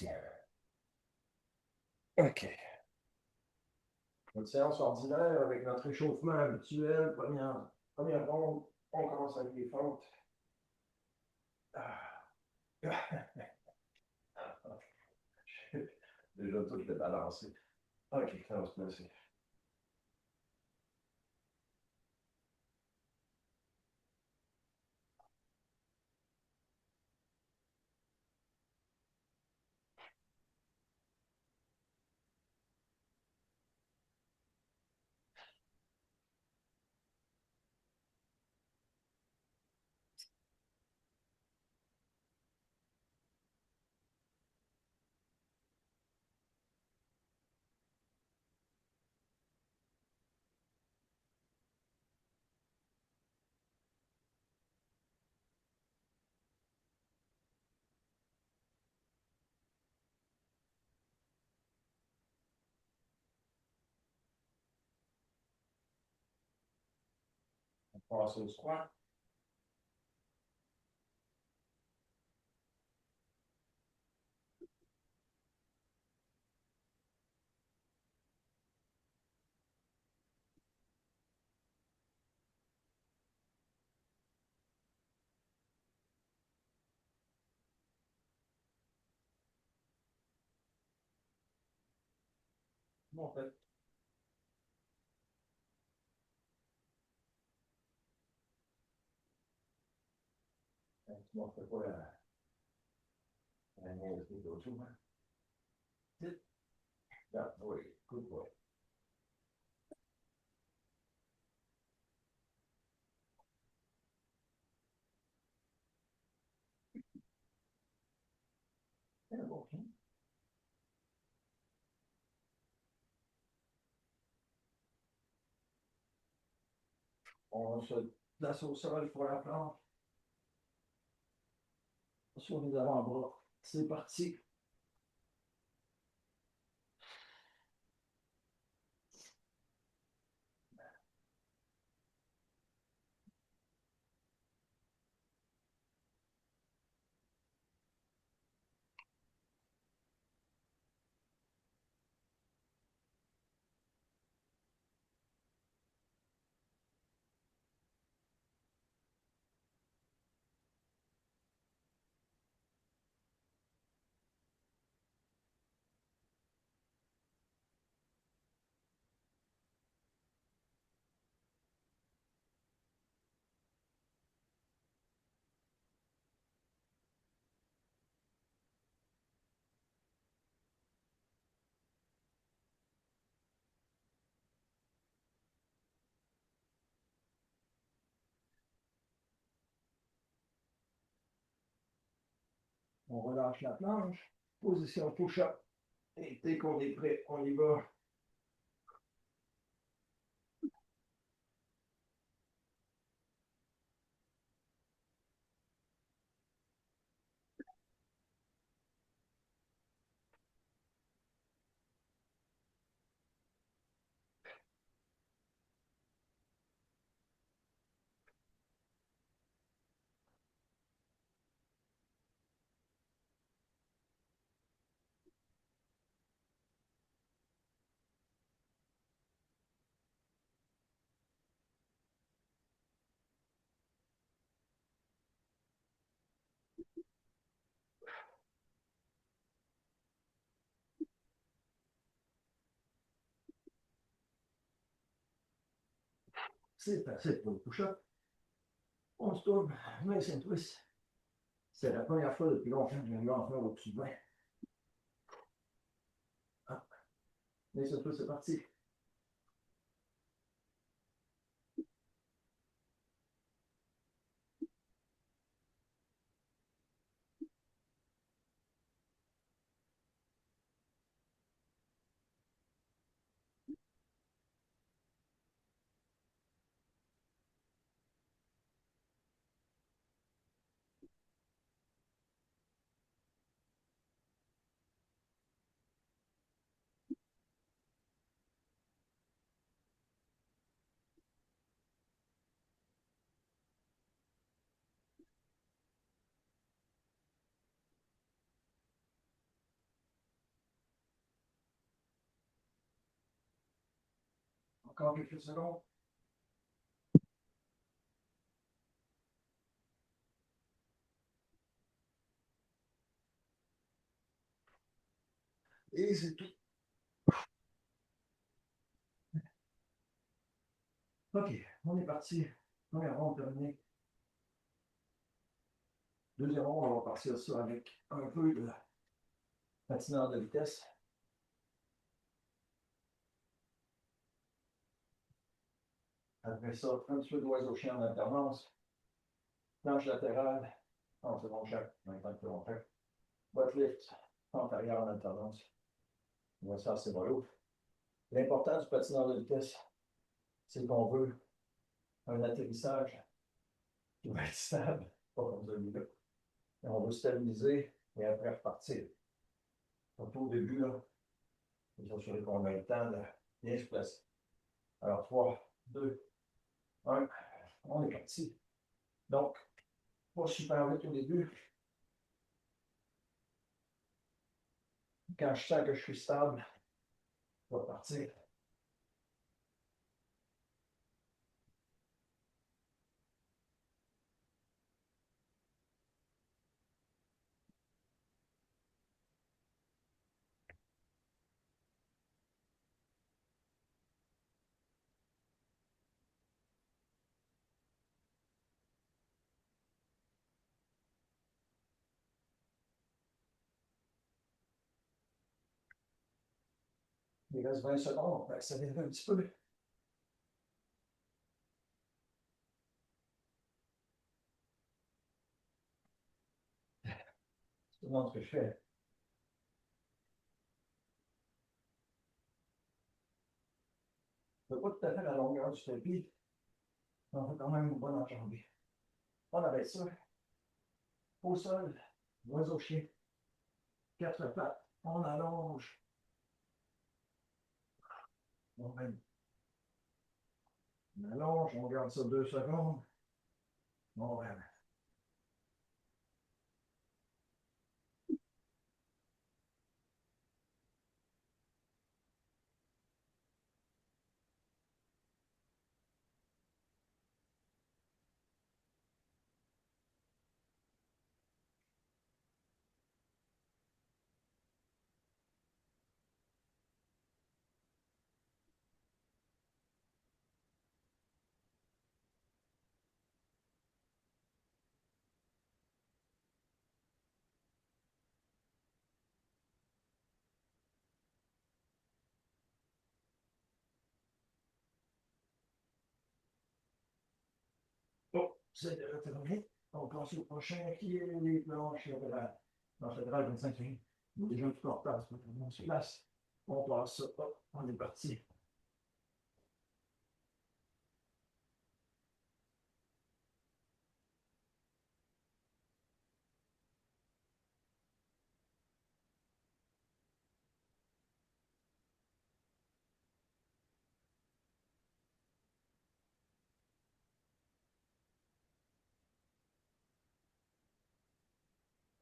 parti. OK. Une séance ordinaire avec notre échauffement habituel. Première ronde, on commence avec les fentes. Ah. Déjà tout débalancé. OK, ça va se placer. On passe au squat. Bon, en fait, tu ne fais pas la niaiserie d'autre chose. Hein? Ah, oui, good boy. Yeah, bon. On se place au sol pour la planche. Sur les avant-bras. C'est parti. On relâche la planche. Position push-up. Et dès qu'on est prêt, on y va. C'est facile pour le push-up. On se tourne, main and twist. C'est la première fois depuis longtemps que je viens en faire au-dessus de 20. Ah, main and twist, c'est parti. Encore quelques secondes. Et c'est tout. OK, on est parti. Première ronde terminée. Deuxième ronde, on va partir ça avec un peu de patinage de vitesse. Après ça, un petit peu d'oiseau chien en alternance. Planche latérale, 30 secondes chaque, 25 secondes chaque. Butt lift, pente arrière en alternance. On va faire c'est mollo. L'important du patinage de vitesse, c'est qu'on veut un atterrissage qui va être stable, pas comme celui-là. Et on veut stabiliser et après repartir. Surtout au début, là, il faut s'assurer qu'on a le temps de bien se placer. Alors, 3, 2, 1, on est parti. Donc, pas super vite au début. Quand je sens que je suis stable, je vais partir. Il reste 20 secondes, on va accélérer un petit peu. Je te montre ce que je fais. Je ne veux pas tout à fait la longueur du tapis, mais on fait quand même une bonne enjambée. On arrête ça. Au sol, oiseau chien, quatre pattes, on allonge. On allonge, on garde ça 2 secondes. On ramène. Bon, c'est terminé. On passe au prochain qui est les planches latérales. Planche latérale, 25 secondes. Déjà tout en place, on se place. On passe ça. Hop, on est parti.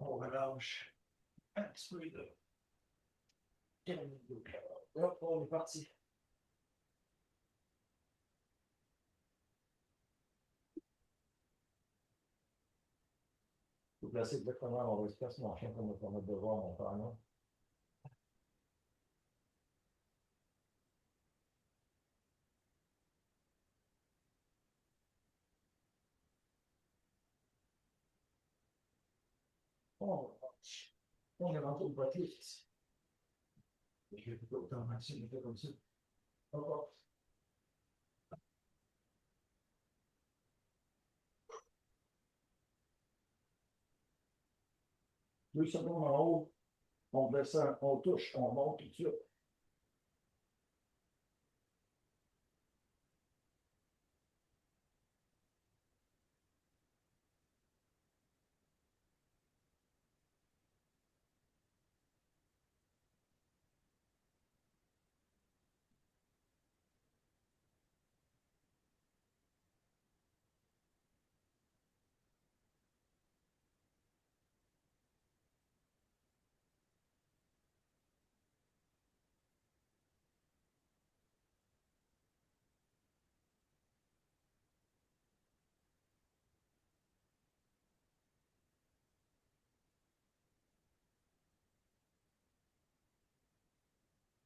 On relâche un petit peu de. Hop, on est parti. Vous placez exactement dans l'espace, mon chien, comme on a de voir mon père. On est rentré au potier. Je vais faire autant maximum, je fais comme ça. Hop, hop. 2 secondes en haut, on descend, on touche, on monte tout de suite.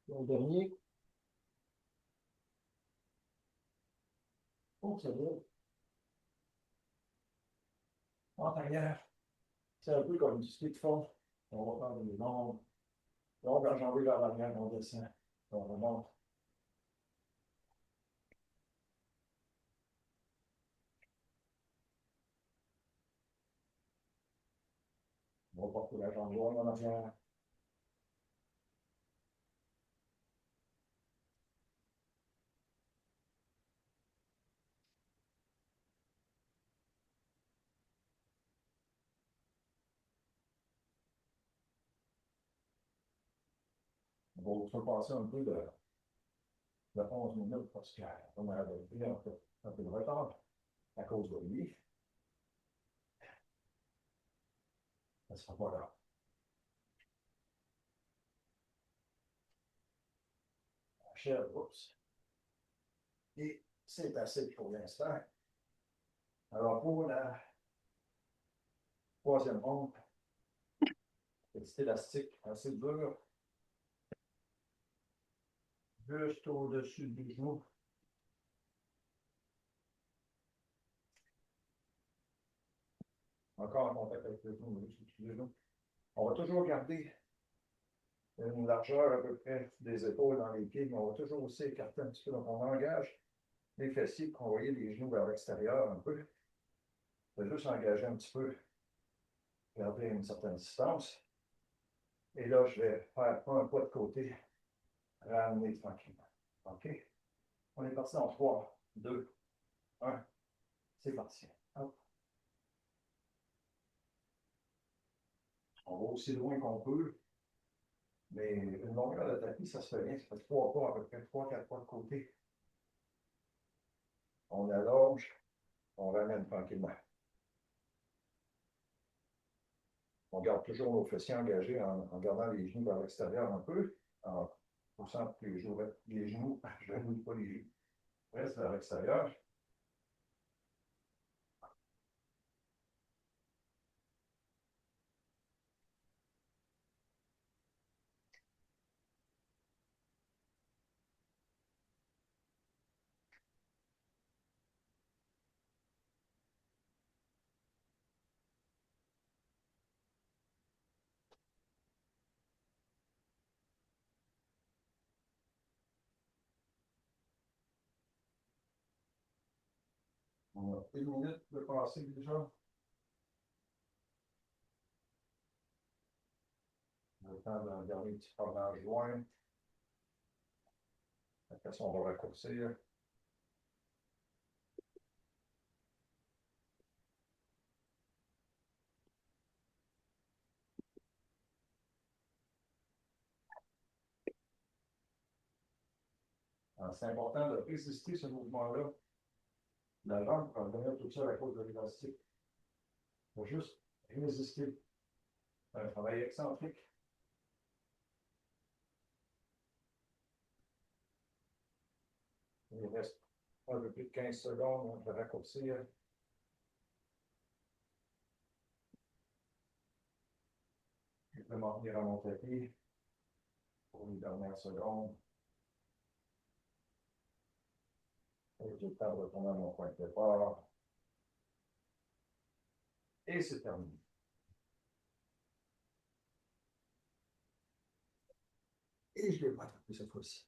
Le dernier. Oh, c'est vrai. En arrière. C'est un peu comme du ski de fond. On va faire des longues. Longues enjambées vers l'arrière, on descend. On remonte. On va porter la jambe loin en arrière. On va vous faire passer un peu de 11 minutes parce qu'on a pris un peu de retard à cause de lui. Ça sera pas grave. La chair, oups. Et c'est assez pour l'instant. Alors, pour la troisième ronde, petit élastique assez dur, juste au-dessus du genou. Encore en contact avec le genou. On va toujours garder une largeur à peu près des épaules dans les pieds, mais on va toujours aussi écarter un petit peu. Donc, on engage les fessiers pour envoyer les genoux vers l'extérieur un peu. On va juste engager un petit peu, garder une certaine distance. Et là, je vais faire un pas de côté, ramener tranquillement. OK? On est parti en 3, 2, 1. C'est parti. Hop. On va aussi loin qu'on peut. Mais une longueur de tapis, ça se fait bien. Ça fait 3 pas, à peu près 3, 4 pas de côté. On allonge, on ramène tranquillement. On garde toujours nos fessiers engagés en gardant les genoux vers l'extérieur un peu, en poussant que les genoux, je ne bouge pas les genoux, restent vers l'extérieur. On a 1 minute de passer déjà. On a le temps de garder un petit fromage joint. Après ça, on va raccourcir. C'est important de résister ce mouvement-là. La jambe va venir toute seule à cause de l'élastique. Il faut juste résister. C'est un travail excentrique. Il reste un peu plus de 15 secondes, on peut raccourcir. Je peux m'en venir à mon tapis pour les dernières secondes. Et j'ai le temps de retourner à mon point de départ. Et c'est terminé. Et je ne l'ai pas attrapé cette fois-ci.